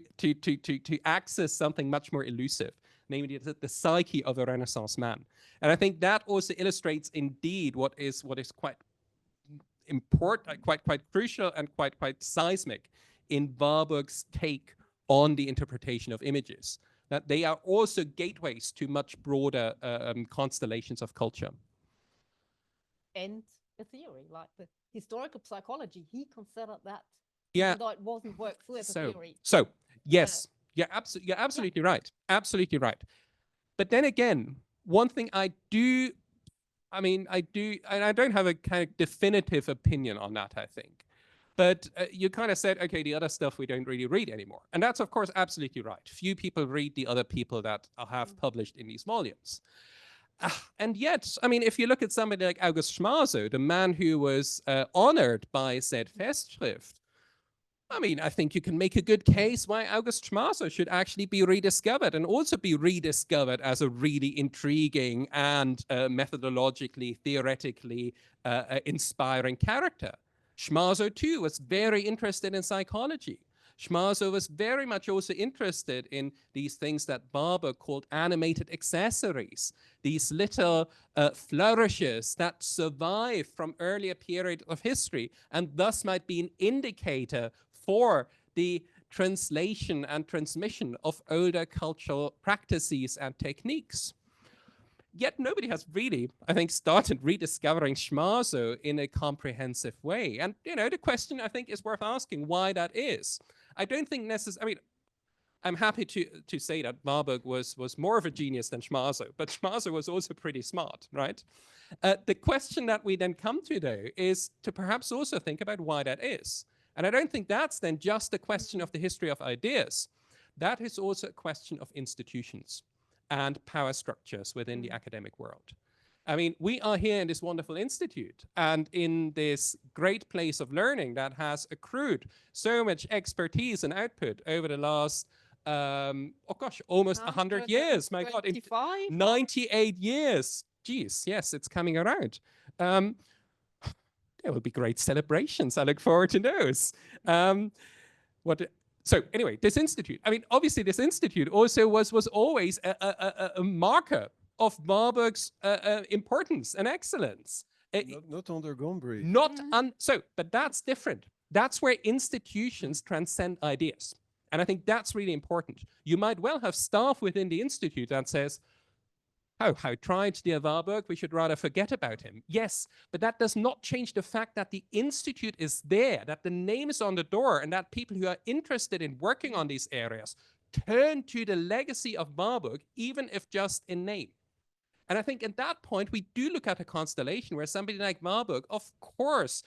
access something much more elusive, namely the psyche of a Renaissance man. And I think that also illustrates indeed what is quite important, quite crucial and quite seismic in Warburg's take on the interpretation of images, that they are also gateways to much broader constellations of culture. And a theory, like the historical psychology, he considered that, yeah, though it wasn't worked through as a theory. So, yes, you're absolutely right. Absolutely right. But then again, one thing I do, and I don't have a kind of definitive opinion on that, I think. But you kind of said, okay, the other stuff we don't really read anymore. And that's, of course, absolutely right. Few people read the other people that have published in these volumes. And yet, if you look at somebody like August Schmaso, the man who was honored by said Festschrift, I think you can make a good case why August Schmaso should actually be rediscovered and also be rediscovered as a really intriguing and methodologically, theoretically inspiring character. Schmaso, too, was very interested in psychology. Schmaso was very much also interested in these things that Warburg called animated accessories, these little flourishes that survive from earlier periods of history and thus might be an indicator for the translation and transmission of older cultural practices and techniques. yet nobody has really, I think, started rediscovering Schmazo in a comprehensive way. And, you know, the question I think is worth asking why that is. I don't think necessarily, I mean, I'm happy to say that Warburg was more of a genius than Schmazo, but Schmazo was also pretty smart, right? The question that we then come to, though, is to perhaps also think about why that is. And I don't think that's then just a question of the history of ideas. That is also a question of institutions and power structures within the academic world. I mean, we are here in this wonderful institute and in this great place of learning that has accrued so much expertise and output over the last, oh gosh, almost 100 years. My God, 98 years. Geez, yes, it's coming around. There will be great celebrations. I look forward to those. So anyway, this institute, I mean, obviously this institute also was always a marker of Warburg's importance and excellence. Not under Gombrich. But that's different. That's where institutions transcend ideas. And I think that's really important. You might well have staff within the institute that says, oh, how tried dear Warburg, we should rather forget about him. Yes, but that does not change the fact that the institute is there, that the name is on the door, and that people who are interested in working on these areas turn to the legacy of Warburg, even if just in name. And I think at that point, we do look at a constellation where somebody like Warburg, of course,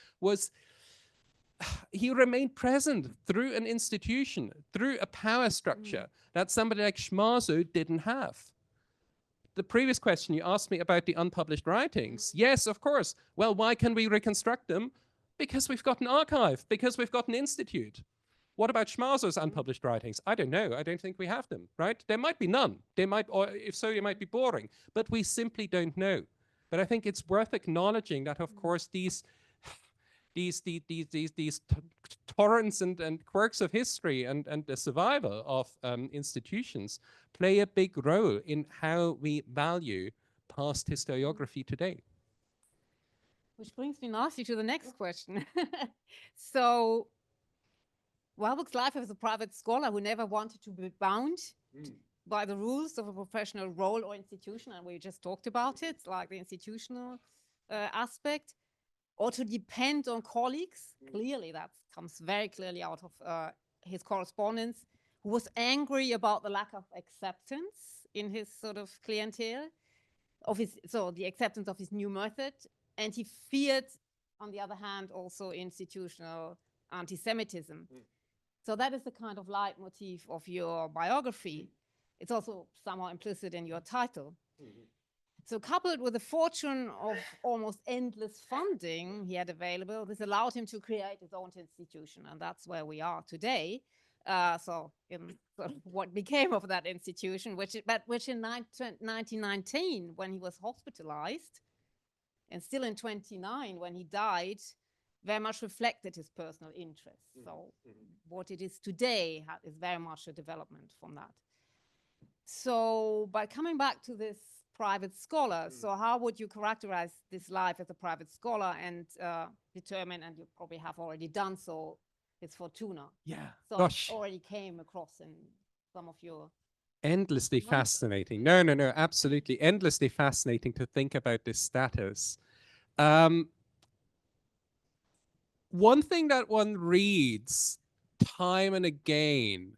he remained present through an institution, through a power structure that somebody like Schmazo didn't have. The previous question you asked me about the unpublished writings. Yes, of course. Well, why can we reconstruct them? Because we've got an archive, because we've got an institute. What about Schmazo's unpublished writings? I don't know. I don't think we have them, right? There might be none. They might, or if so, they might be boring, but we simply don't know. But I think it's worth acknowledging that, of course, these torrents and quirks of history and the survival of institutions play a big role in how we value past historiography today. Which brings me nicely to the next question. So, Warburg's life as a private scholar who never wanted to be bound by the rules of a professional role or institution, and we just talked about it, like the institutional aspect, or to depend on colleagues. Clearly, that comes very clearly out of his correspondence, who was angry about the lack of acceptance in his sort of clientele, the acceptance of his new method, and he feared, on the other hand, also institutional anti-Semitism. So that is the kind of leitmotif of your biography. It's also somehow implicit in your title. So coupled with the fortune of almost endless funding he had available, this allowed him to create his own institution, and that's where we are today. So in sort of what became of that institution, which in 1919, when he was hospitalized, and still in 29, when he died, very much reflected his personal interests. So what it is today is very much a development from that. So by coming back to this private scholar, so how would you characterize this life as a private scholar and determine, and you probably have already done so, his fortuna? Yeah, so gosh. Already came across in some of your... Endlessly fascinating. No, absolutely. Endlessly fascinating to think about this status. One thing that one reads time and again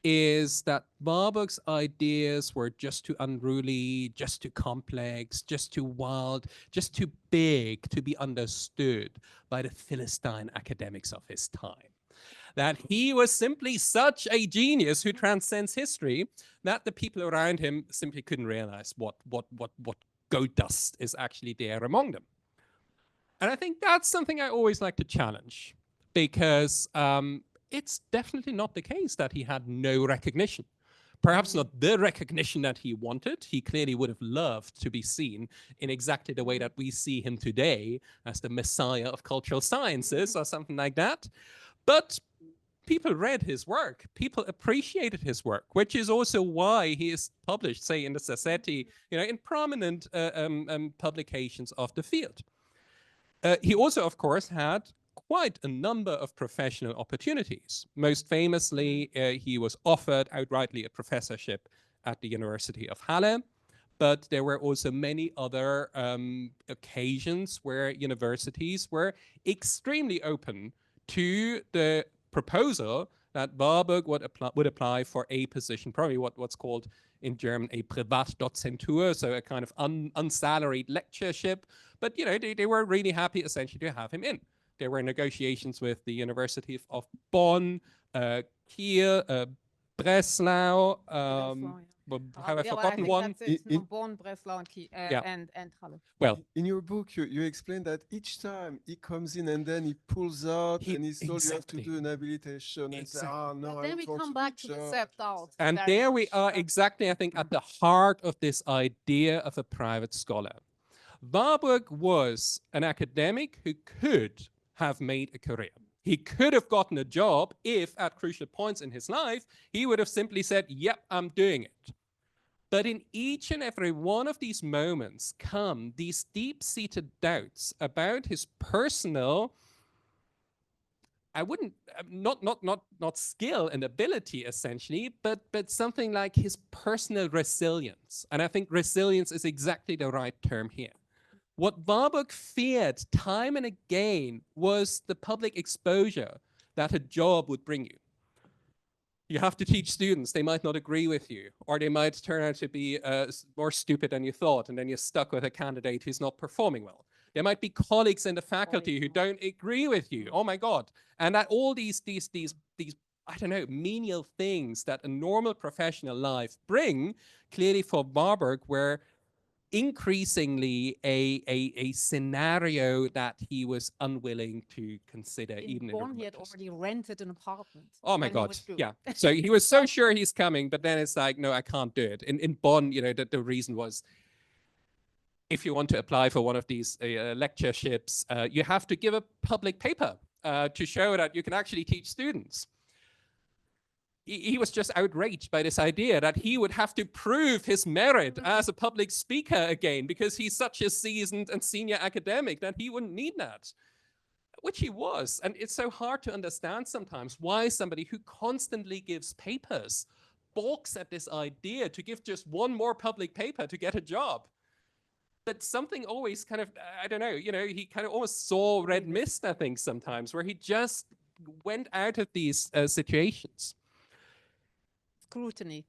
is that Warburg's ideas were just too unruly, just too complex, just too wild, just too big to be understood by the Philistine academics of his time. That he was simply such a genius who transcends history that the people around him simply couldn't realize what goat dust is actually there among them. And I think that's something I always like to challenge, because it's definitely not the case that he had no recognition. Perhaps not the recognition that he wanted. He clearly would have loved to be seen in exactly the way that we see him today, as the messiah of cultural sciences or something like that. But people read his work. People appreciated his work, which is also why he is published, say, in the Sassetti, in prominent publications of the field. He also, of course, had quite a number of professional opportunities. Most famously, he was offered outrightly a professorship at the University of Halle, but there were also many other occasions where universities were extremely open to the proposal that Warburg would apply for a position, probably what's called in German a Privatdozentur, so a kind of unsalaried lectureship. But they were really happy essentially to have him in. There were negotiations with the University of Bonn, Kiel, Breslau, have I forgotten one? Bonn, Breslau, and Halle. Well, in your book, you explain that each time he comes in and then he pulls out and he's told you have to do an habilitation and say, oh no, but then we come back to the self-doubt. And there we are exactly, I think, at the heart of this idea of a private scholar. Warburg was an academic who could have made a career. He could have gotten a job if, at crucial points in his life, he would have simply said, yep, I'm doing it. But in each and every one of these moments come these deep-seated doubts about his personal, I wouldn't, not skill and ability essentially, but something like his personal resilience. And I think resilience is exactly the right term here. What Warburg feared time and again was the public exposure that a job would bring you. You have to teach students, they might not agree with you, or they might turn out to be more stupid than you thought, and then you're stuck with a candidate who's not performing well. There might be colleagues in the faculty who don't agree with you. Oh my God. And that all these, I don't know, menial things that a normal professional life bring, clearly for Warburg were increasingly a scenario that he was unwilling to consider. Even in Bonn, he had already rented an apartment. Oh my God, yeah. So he was so sure he's coming, but then it's like, no, I can't do it. In Bonn, the reason was, if you want to apply for one of these lectureships, you have to give a public paper to show that you can actually teach students. He was just outraged by this idea that he would have to prove his merit as a public speaker again because he's such a seasoned and senior academic that he wouldn't need that, which he was. And it's so hard to understand sometimes why somebody who constantly gives papers balks at this idea to give just one more public paper to get a job. But something always kind of, I don't know, he kind of almost saw red mist, I think, sometimes, where he just went out of these situations. Scrutiny.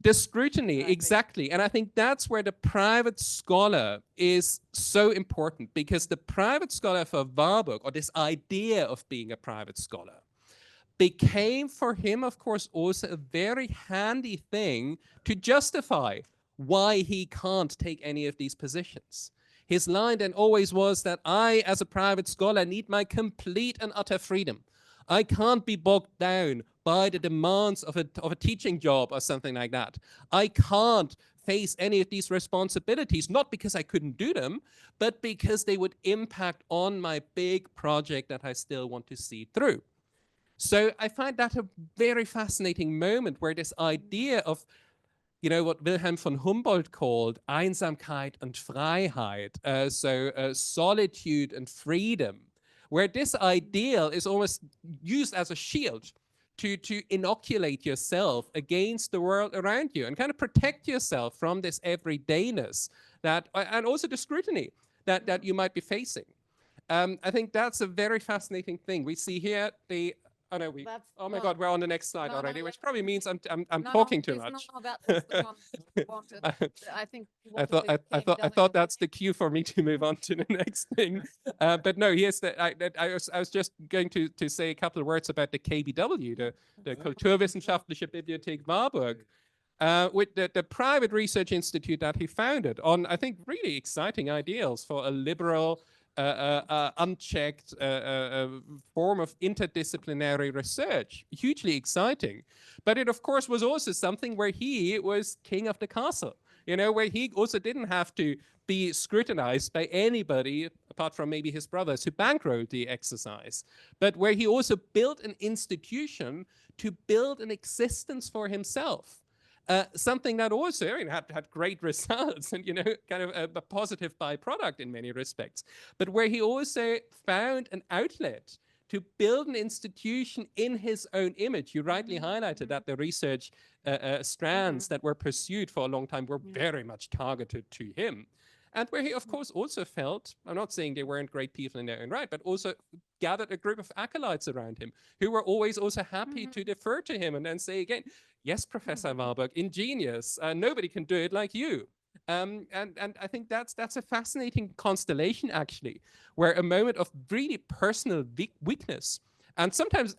The scrutiny, exactly. And I think that's where the private scholar is so important, because the private scholar for Warburg, or this idea of being a private scholar, became for him, of course, also a very handy thing to justify why he can't take any of these positions. His line then always was that I, as a private scholar, need my complete and utter freedom. I can't be bogged down by the demands of a teaching job or something like that. I can't face any of these responsibilities, not because I couldn't do them, but because they would impact on my big project that I still want to see through. So I find that a very fascinating moment where this idea of, what Wilhelm von Humboldt called Einsamkeit und Freiheit, solitude and freedom, where this ideal is almost used as a shield to inoculate yourself against the world around you and kind of protect yourself from this everydayness and also the scrutiny that you might be facing. I think that's a very fascinating thing. We see here oh my God, we're on the next slide already, which probably means I'm talking too much. No, that was the one you wanted. I think I thought that's the cue for me to move on to the next thing. But no, here's I was just going to say a couple of words about the KBW, the Kulturwissenschaftliche Bibliothek Warburg, with the private research institute that he founded on, I think, really exciting ideals for a liberal, unchecked form of interdisciplinary research. Hugely exciting. But it, of course, was also something where he was king of the castle, where he also didn't have to be scrutinized by anybody, apart from maybe his brothers who bankrolled the exercise, but where he also built an institution to build an existence for himself. Something that also had great results and, kind of a positive byproduct in many respects, but where he also found an outlet to build an institution in his own image. You rightly highlighted that the research strands that were pursued for a long time were very much targeted to him. And where he, of course, also felt, I'm not saying they weren't great people in their own right, but also gathered a group of acolytes around him who were always also happy to defer to him and then say again, yes, Professor Warburg, ingenious, nobody can do it like you. And I think that's a fascinating constellation, actually, where a moment of really personal weakness and sometimes,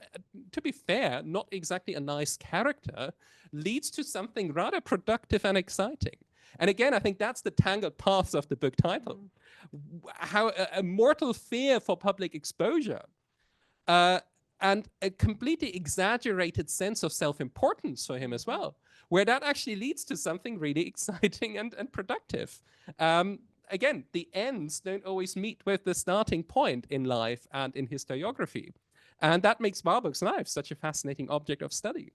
to be fair, not exactly a nice character leads to something rather productive and exciting. And again, I think that's the tangled paths of the book title. How a mortal fear for public exposure and a completely exaggerated sense of self-importance for him as well, where that actually leads to something really exciting and productive. Again, the ends don't always meet with the starting point in life and in historiography. And that makes Warburg's life such a fascinating object of study.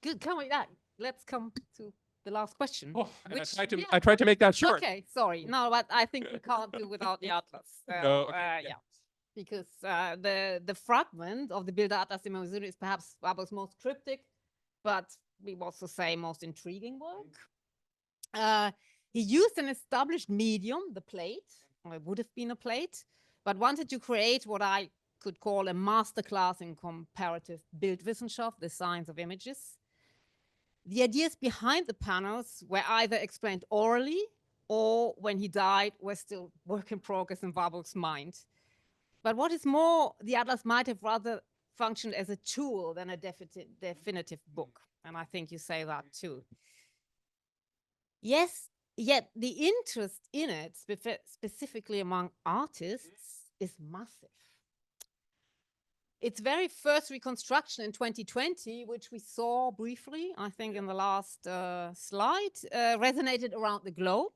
Good, come with that. Let's come to the last question. Oh, I try to make that short. Okay, sorry. No, but I think we can't do without the atlas. No, okay, yeah. Because the fragment of the Bilder Atlas de Mnemosyne is perhaps Warburg's most cryptic, but we also say most intriguing work. He used an established medium, the plate, or it would have been a plate, but wanted to create what I could call a masterclass in comparative Bildwissenschaft, the science of images. The ideas behind the panels were either explained orally or when he died were still work in progress in Warburg's mind. But what is more, the Atlas might have rather functioned as a tool than a definitive book. And I think you say that too. Yes, yet the interest in it, specifically among artists, is massive. Its very first reconstruction in 2020, which we saw briefly, I think in the last slide, resonated around the globe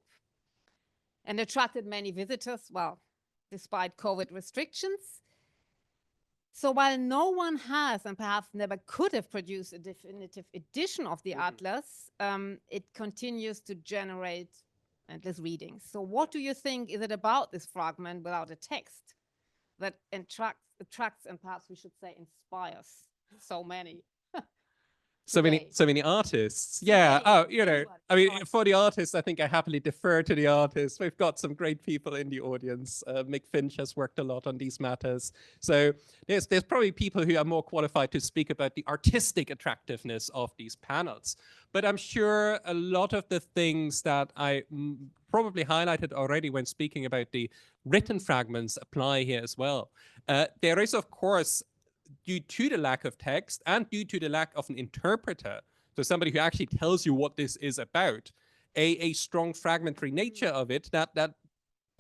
and attracted many visitors, well, despite COVID restrictions. So while no one has and perhaps never could have produced a definitive edition of the Atlas, it continues to generate endless readings. So what do you think is it about this fragment without a text that attracts and perhaps we should say inspires so many? So many artists. Yeah. Oh, you know, I mean, for the artists, I think I happily defer to the artists. We've got some great people in the audience. Mick Finch has worked a lot on these matters. So there's probably people who are more qualified to speak about the artistic attractiveness of these panels. But I'm sure a lot of the things that I probably highlighted already when speaking about the written fragments apply here as well. There is, of course, due to the lack of text and due to the lack of an interpreter, so somebody who actually tells you what this is about, a strong fragmentary nature of it that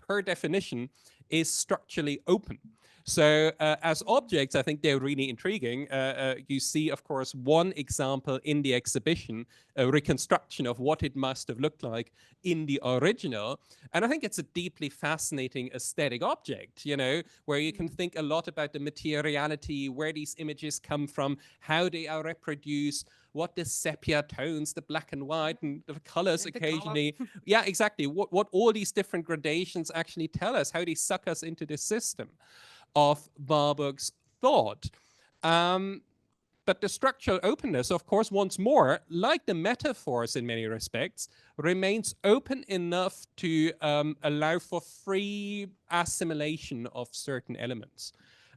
per definition is structurally open. So as objects, I think they're really intriguing. You see, of course, one example in the exhibition, a reconstruction of what it must have looked like in the original. And I think it's a deeply fascinating aesthetic object, you know, where you can think a lot about the materiality, where these images come from, how they are reproduced, what the sepia tones, the black and white, and the colors occasionally. Yeah, exactly. What all these different gradations actually tell us, how they suck us into this system of Warburg's thought. But the structural openness, of course, once more, like the metaphors in many respects, remains open enough to allow for free assimilation of certain elements.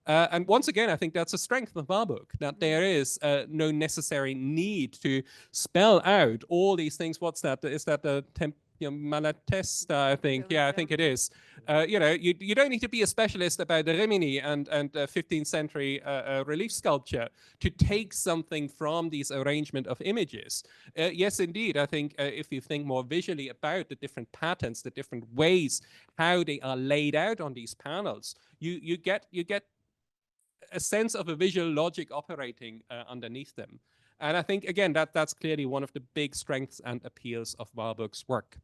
And once again, I think that's a strength of Warburg, that there is no necessary need to spell out all these things. What's that? Is that the Malatesta, I think. Yeah, I think it is. You know, you don't need to be a specialist about the Rimini and 15th century relief sculpture to take something from these arrangement of images. Yes, indeed. I think if you think more visually about the different patterns, the different ways how they are laid out on these panels, you get a sense of a visual logic operating underneath them. And I think, again, that's clearly one of the big strengths and appeals of Warburg's work.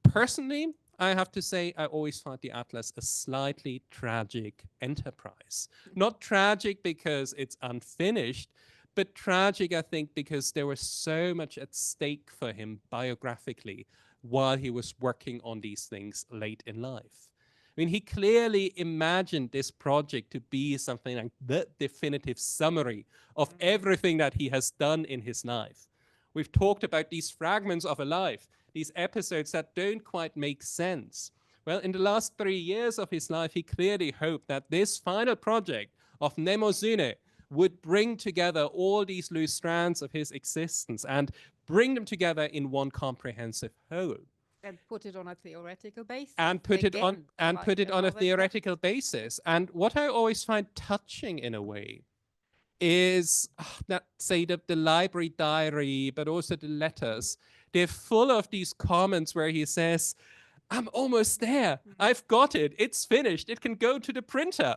Personally, I have to say, I always found the Atlas a slightly tragic enterprise. Not tragic because it's unfinished, but tragic, I think, because there was so much at stake for him biographically while he was working on these things late in life. I mean, he clearly imagined this project to be something like the definitive summary of everything that he has done in his life. We've talked about these fragments of a life, these episodes that don't quite make sense. Well, in the last 3 years of his life, he clearly hoped that this final project of Mnemosyne would bring together all these loose strands of his existence and bring them together in one comprehensive whole. And put it on a theoretical basis. And put it on Again, put it on a another theoretical basis. And what I always find touching in a way is that, say, the library diary, but also the letters, they're full of these comments where he says, I'm almost there. I've got it. It's finished. It can go to the printer.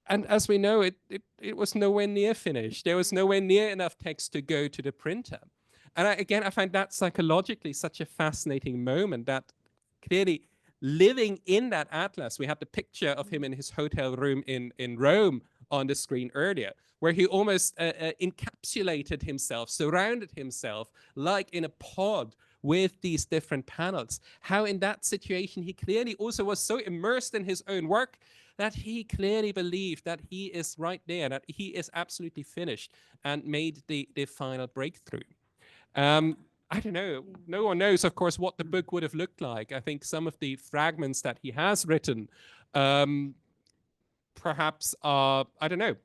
And as we know, it was nowhere near finished. There was nowhere near enough text to go to the printer. And I find that psychologically such a fascinating moment, that clearly living in that atlas, we had the picture of him in his hotel room in Rome on the screen earlier, where he almost encapsulated himself, surrounded himself like in a pod with these different panels. How in that situation, he clearly also was so immersed in his own work that he clearly believed that he is right there, that he is absolutely finished and made the final breakthrough. I don't know. No one knows, of course, what the book would have looked like. I think some of the fragments that he has written perhaps I don't know,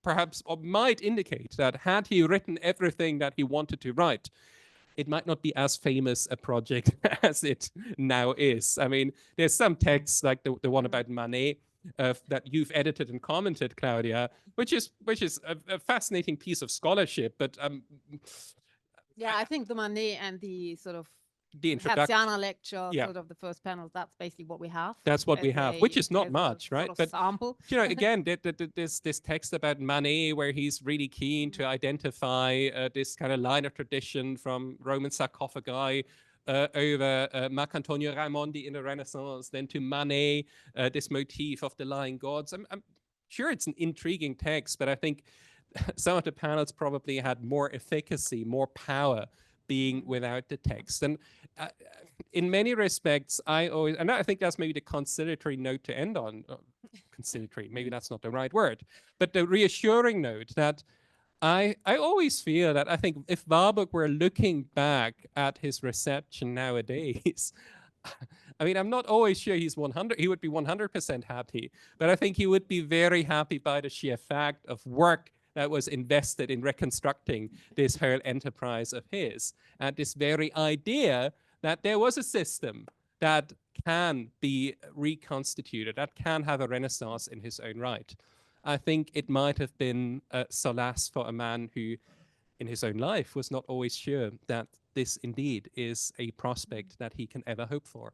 perhaps might indicate that had he written everything that he wanted to write, it might not be as famous a project as it now is. I mean, there's some texts like the one about Manet that you've edited and commented, Claudia, which is a fascinating piece of scholarship. But yeah, I think the Manet and the sort of the introduction, Hertziana lecture, yeah, sort of the first panel, that's basically what we have. that's what we have, which is not much, right? But sample. You know, again, this text about Manet, where he's really keen to identify this kind of line of tradition from Roman sarcophagi over Marcantonio Raimondi in the Renaissance, then to Manet, this motif of the lying gods. I'm sure it's an intriguing text, but I think some of the panels probably had more efficacy, more power being without the text. And in many respects, and I think that's maybe the conciliatory note to end on. Conciliatory, maybe that's not the right word, but the reassuring note that I always feel that I think if Warburg were looking back at his reception nowadays, I mean, I'm not always sure he would be 100% happy, but I think he would be very happy by the sheer fact of work that was invested in reconstructing this whole enterprise of his, and this very idea that there was a system that can be reconstituted, that can have a renaissance in his own right. I think it might have been a solace for a man who, in his own life, was not always sure that this indeed is a prospect that he can ever hope for.